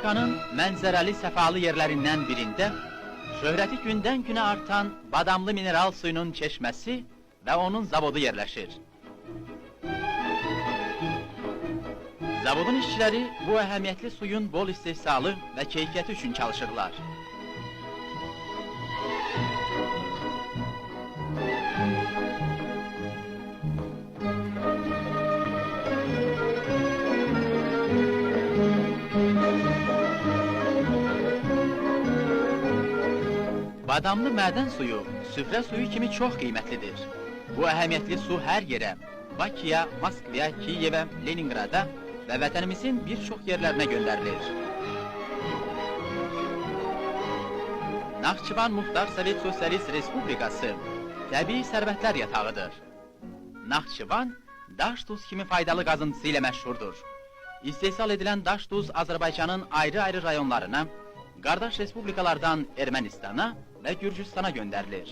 Respublikanın mənzərəli səfalı yerlərindən birində şöhrəti gündən günə artan badamlı mineral suyunun çeşməsi və onun zavodu yerləşir. Zavodun işçiləri bu əhəmiyyətli suyun bol istehsalı və keyfiyyəti üçün çalışırlar. Badamlı mədən suyu, süfrə suyu kimi çox qiymətlidir. Bu əhəmiyyətli su hər yerə, Bakıya, Moskvaya, Kiyevə, Leningrada və vətənimizin bir çox yerlərinə göndərilir. Naxçıvan Muxtar Sovet Sosialist Respublikası təbii sərvətlər yatağıdır. Naxçıvan, daş duz kimi faydalı qazıntısı ilə məşhurdur. İstehsal edilən daş duz Azərbaycanın ayrı-ayrı rayonlarına, qardaş respublikalardan Ermənistana və Gürcüstana göndərilir.